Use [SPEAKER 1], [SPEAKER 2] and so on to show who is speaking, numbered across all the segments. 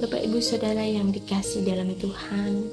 [SPEAKER 1] Bapak Ibu Saudara yang dikasih dalam Tuhan,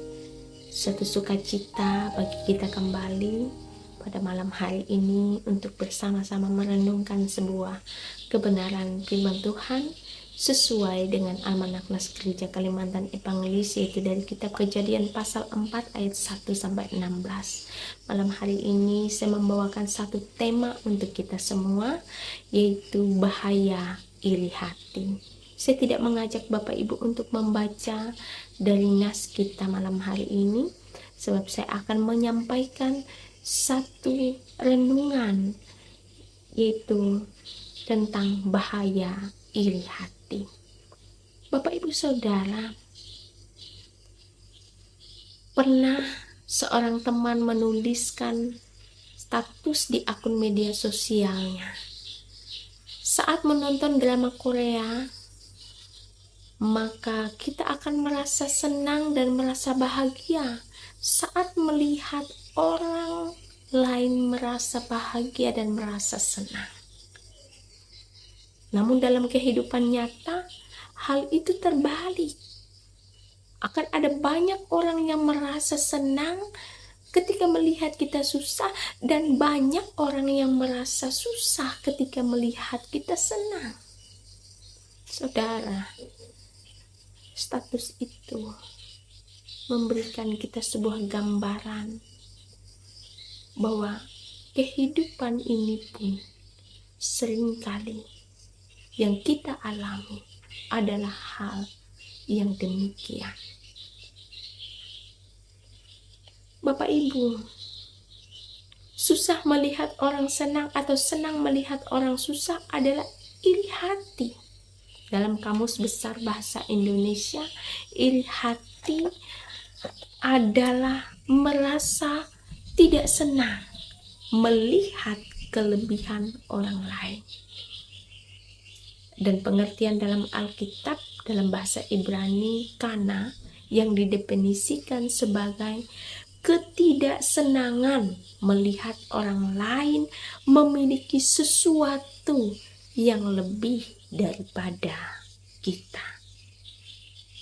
[SPEAKER 1] satu sukacita bagi kita kembali pada malam hari ini untuk bersama-sama merenungkan sebuah kebenaran firman Tuhan sesuai dengan Almanak Nas Gereja Kalimantan Evangelis, yaitu dari kitab Kejadian pasal 4 ayat 1 sampai 16. Malam hari ini saya membawakan satu tema untuk kita semua, yaitu bahaya iri hati. Saya tidak mengajak Bapak Ibu untuk membaca dari nas kita malam hari ini, sebab saya akan menyampaikan satu renungan, yaitu tentang bahaya iri hati. Bapak Ibu Saudara, pernah seorang teman menuliskan status di akun media sosialnya. Saat menonton drama Korea, maka kita akan merasa senang dan merasa bahagia saat melihat orang lain merasa bahagia dan merasa senang. Namun dalam kehidupan nyata, hal itu terbalik. Akan ada banyak orang yang merasa senang ketika melihat kita susah, dan banyak orang yang merasa susah ketika melihat kita senang. Saudara, status itu memberikan kita sebuah gambaran bahwa kehidupan ini pun seringkali yang kita alami adalah hal yang demikian. Bapak Ibu, susah melihat orang senang atau senang melihat orang susah adalah iri hati. Dalam Kamus Besar Bahasa Indonesia, iri hati adalah merasa tidak senang melihat kelebihan orang lain. Dan pengertian dalam Alkitab dalam bahasa Ibrani, kana, yang didefinisikan sebagai ketidaksenangan melihat orang lain memiliki sesuatu yang lebih daripada kita.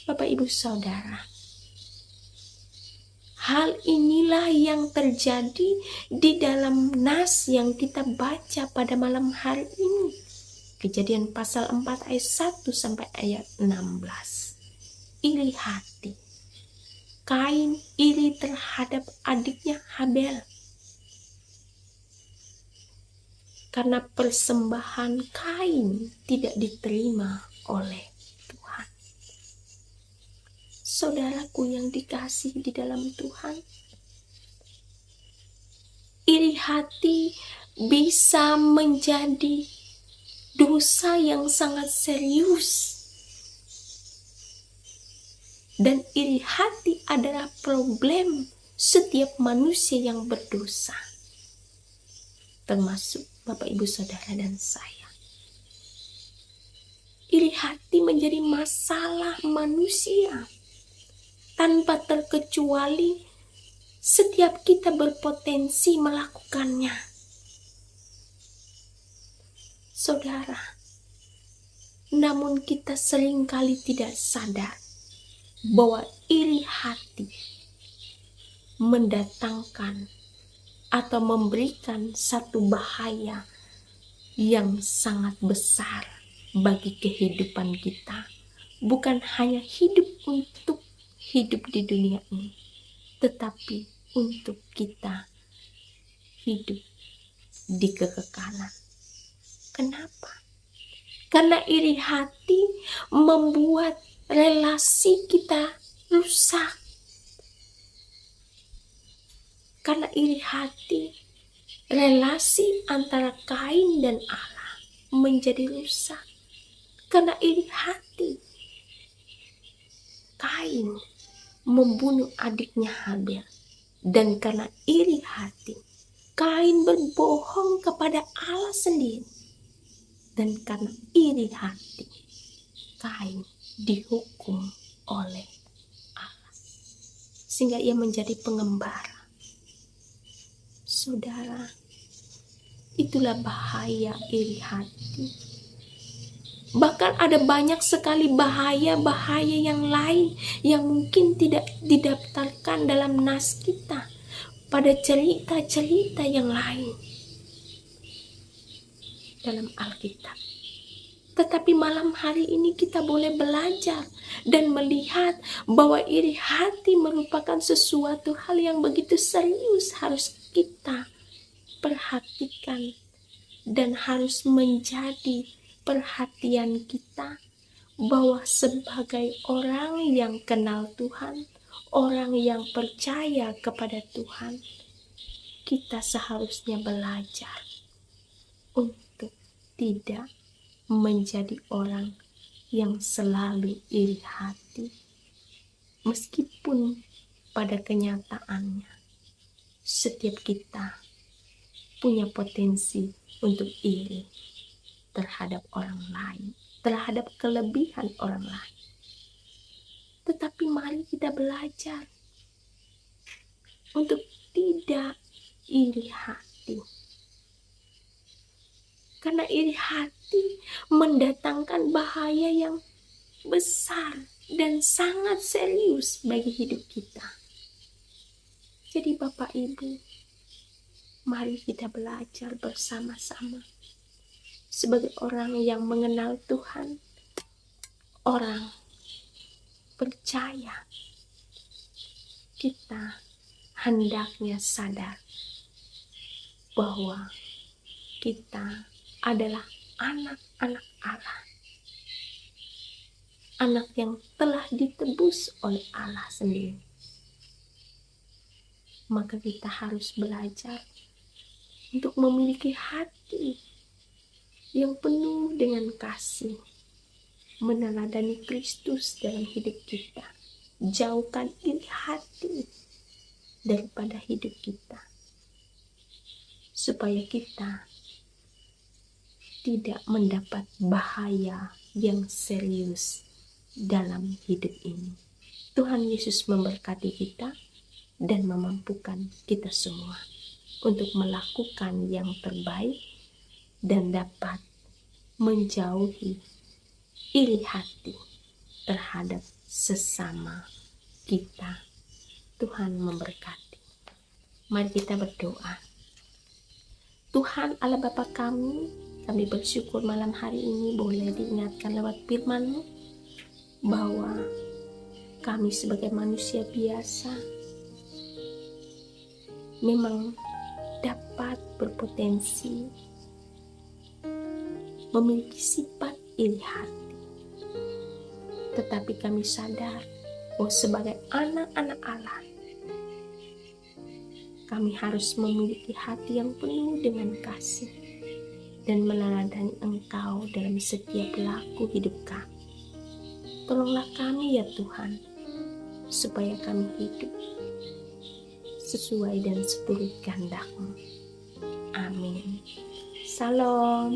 [SPEAKER 1] Bapak Ibu Saudara, hal inilah yang terjadi di dalam nas yang kita baca pada malam hari ini. Kejadian pasal 4 ayat 1 sampai ayat 16. Iri hati. Kain iri terhadap adiknya Habel karena persembahan Kain tidak diterima oleh Tuhan. Saudaraku yang dikasihi di dalam Tuhan, iri hati bisa menjadi dosa yang sangat serius. Dan iri hati adalah problem setiap manusia yang berdosa, termasuk Bapak Ibu Saudara dan saya. Iri hati menjadi masalah manusia. Tanpa terkecuali, setiap kita berpotensi melakukannya. Saudara, namun kita seringkali tidak sadar bahwa iri hati mendatangkan atau memberikan satu bahaya yang sangat besar bagi kehidupan kita. Bukan hanya hidup untuk hidup di dunia ini, tetapi untuk kita hidup di kekekalan. Kenapa? Karena iri hati membuat relasi kita rusak. Karena iri hati, relasi antara Kain dan Allah menjadi rusak. Karena iri hati, Kain membunuh adiknya Habel. Dan karena iri hati, Kain berbohong kepada Allah sendiri. Dan karena iri hati, Kain dihukum oleh Allah, sehingga ia menjadi pengembara. Saudara, itulah bahaya iri hati. Bahkan ada banyak sekali bahaya-bahaya yang lain yang mungkin tidak didaftarkan dalam nas kita, pada cerita-cerita yang lain dalam Alkitab. Tetapi malam hari ini kita boleh belajar dan melihat bahwa iri hati merupakan sesuatu hal yang begitu serius harus kita perhatikan dan harus menjadi perhatian kita, bahwa sebagai orang yang kenal Tuhan, orang yang percaya kepada Tuhan, kita seharusnya belajar untuk tidak menjadi orang yang selalu iri hati. Meskipun pada kenyataannya setiap kita punya potensi untuk iri terhadap orang lain, terhadap kelebihan orang lain. Tetapi mari kita belajar untuk tidak iri hati. Karena iri hati mendatangkan bahaya yang besar dan sangat serius bagi hidup kita. Jadi Bapak Ibu, mari kita belajar bersama-sama. Sebagai orang yang mengenal Tuhan, orang percaya, kita hendaknya sadar bahwa kita adalah anak-anak Allah. Anak yang telah ditebus oleh Allah sendiri. Maka kita harus belajar untuk memiliki hati yang penuh dengan kasih, meneladani Kristus dalam hidup kita. Jauhkan iri hati daripada hidup kita, supaya kita tidak mendapat bahaya yang serius dalam hidup ini. Tuhan Yesus memberkati kita dan memampukan kita semua untuk melakukan yang terbaik dan dapat menjauhi iri hati terhadap sesama kita. Tuhan memberkati. Mari kita berdoa. Tuhan Allah Bapa kami bersyukur malam hari ini boleh diingatkan lewat firman-Mu bahwa kami sebagai manusia biasa memang dapat berpotensi memiliki sifat iri hati. Tetapi kami sadar bahwa sebagai anak-anak Allah, kami harus memiliki hati yang penuh dengan kasih dan meneladani Engkau dalam setiap laku hidup kami. Tolonglah kami ya Tuhan, supaya kami hidup sesuai dan seturut kehendak-Mu. Amin. Salam.